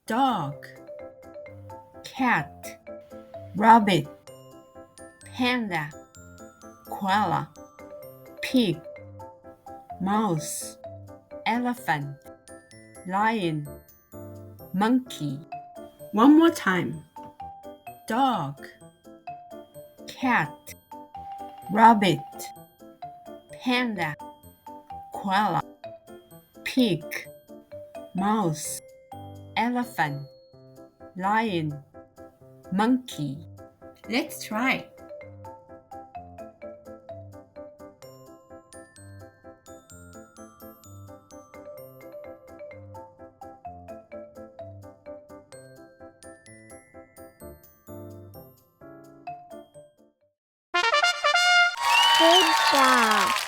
dog, cat, rabbit, panda, koala, pig, mouse, elephant, lion, monkey. One more time. Dog, cat, rabbit, panda, koala, pig, mouse, elephant, lion, monkey. Let's try. Good job.